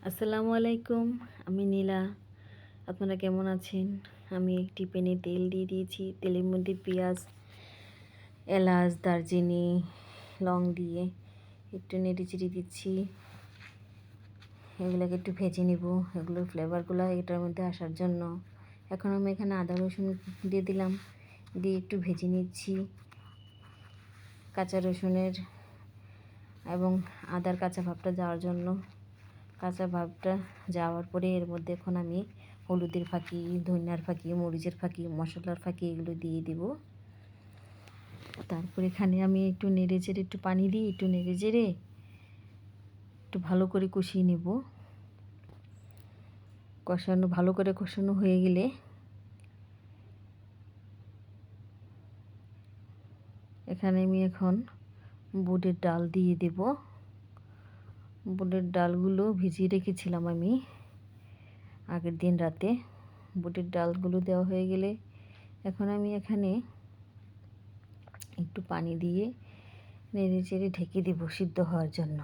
আসসালামু আলাইকুম। আমি নীলা। আপনারা কেমন আছেন? আমি একটি প্যানে তেল দিয়ে দিয়েছি। তেলের মধ্যে পেঁয়াজ, এলাচ, দারচিনি, লং দিয়ে একটু নেড়েচেড়ে দিচ্ছি। এগুলোকে একটু ভেজে নেব, এগুলোর ফ্লেভারগুলো এটার মধ্যে আসার জন্য। এখন আমি এখানে আদা রসুন দিয়ে দিলাম, দিয়ে একটু ভেজে নিচ্ছি। কাঁচা রসুনের এবং আদার কাঁচা ভাবটা যাওয়ার জন্য। কাঁচা ভাবটা যাওয়ার পরে এর মধ্যে এখন আমি হলুদের ফাঁকি, ধনিয়ার ফাঁকি, মরিচের ফাঁকি, মশলার ফাঁকি এগুলো দিয়ে দেব। তারপর এখানে আমি একটু নেড়ে চেড়ে একটু পানি দিই, একটু নেড়ে চেড়ে একটু ভালো করে কষিয়ে নেব। ভালো করে কষানো হয়ে গেলে এখানে আমি এখন বুটের ডাল দিয়ে দেব। বুটের ডালগুলো ভিজিয়ে রেখেছিলাম আমি আগের দিন রাতে। বুটের ডালগুলো দেওয়া হয়ে গেলে এখন আমি এখানে একটু পানি দিয়ে নেড়ে চেড়ে ঢেকে দেব সিদ্ধ হওয়ার জন্য।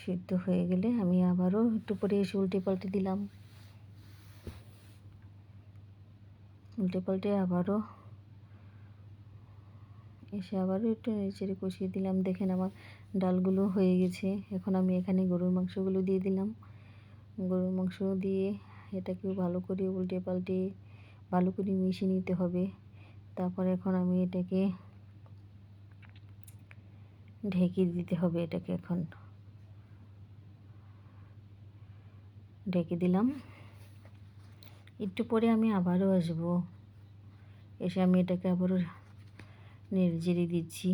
সিদ্ধ হয়ে গেলে আমি আবারও একটু পরে এসে উল্টে পাল্টে দিলাম। উল্টে পাল্টে আবারও একটু নেড়ে চেড়ে কষিয়ে দিলাম। দেখেন আমার ডালগুলো হয়ে গেছে। এখন আমি এখানে গরুর মাংসগুলো দিয়ে দিলাম। গরুর মাংস দিয়ে এটাকেও ভালো করে উল্টে পাল্টে ভালো করে মিশিয়ে নিতে হবে। তারপর এখন আমি এটাকে ঢেকে দিতে হবে। এটাকে এখন ঢেকে দিলাম। একটু পরে আমি আবারও আসবো। এসে আমি এটাকে আবারও নেড়ে চেড়ে দিচ্ছি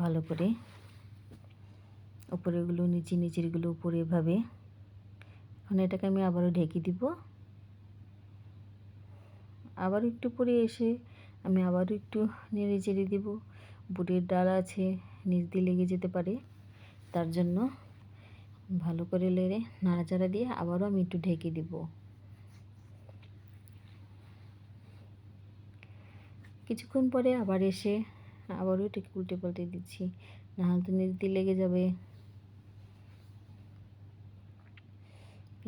ভালো করে। উপরেগুলো নিচে, নিচেরগুলো উপরে এভাবে। এখন এটাকে আমি আবারও ঢেকে দিব। আবার একটু পরে এসে আমি আবারও একটু নেড়ে চেড়ে দিব। বুটের ডাল আছে, নিচ দিয়ে লেগে যেতে পারে, তার জন্য ভালো করে নেড়ে নাড়াচাড়া দিয়ে আবারও আমি একটু ঢেকে দিব। কিছুক্ষণ পরে আবার এসে আবারও এটাকে উল্টে পাল্টে দিচ্ছি, নাহলে তো নিচ দিয়ে লেগে যাবে।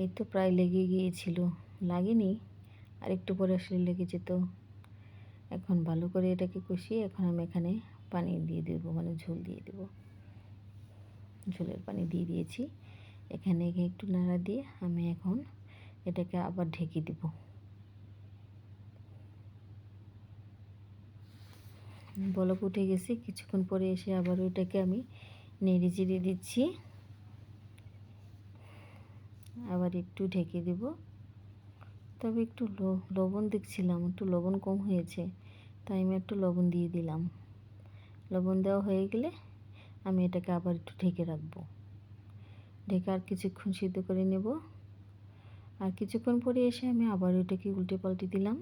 এই তো প্রায় লেগে গিয়েছিল, লাগেনি, আর একটু পরে আসলে লেগে যেত। এখন ভালো করে এটাকে কষিয়ে এখন আমি এখানে পানি দিয়ে দেবো, মানে ঝোল দিয়ে দেবো। ঝোলের পানি দিয়ে দিয়েছি। এখানে একটু নাড়া দিয়ে আমি এখন এটাকে আবার ঢেকে দেব। বলক উঠে গেছে। কিছুক্ষণ পরে এসে আবার ওইটাকে আমি নেড়ে চেড়ে দিচ্ছি। আবার একটু ঢেকে দেব। তবে একটু লবণ দেখছিলাম, একটু লবণ কম হয়েছে, তাই আমি একটু লবণ দিয়ে দিলাম। লবণ দেওয়া হয়ে গেলে আমি এটাকে আবার একটু ঢেকে রাখবো। ঢেকে আর কিছুক্ষণ সিদ্ধ করে নেব। আর কিছুক্ষণ পরে এসে আমি আবার ওটাকে উল্টে পাল্টে দিলাম।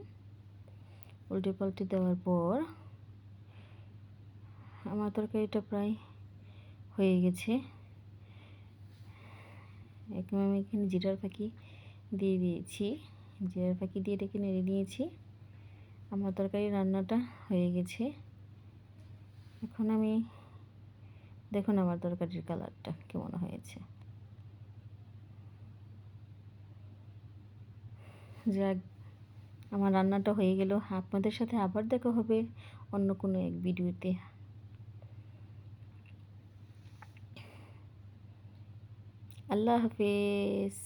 উল্টে পাল্টে দেওয়ার পর আমার তরকারিটা প্রায় হয়ে গেছে। এখন আমি এখানে জিরার ফাঁকি দিয়ে দিয়েছি। জিরার ফাঁকি দিয়ে এটাকে নেড়ে নিয়েছি। আমার তরকারি রান্নাটা হয়ে গেছে। এখন আমি দেখুন আমার তরকারির কালারটা কেমন হয়েছে। যাক, আমার রান্নাটা হয়ে গেল। আপনাদের সাথে আবার দেখা হবে অন্য কোনো এক ভিডিওতে। আল্লাহ হাফেজ।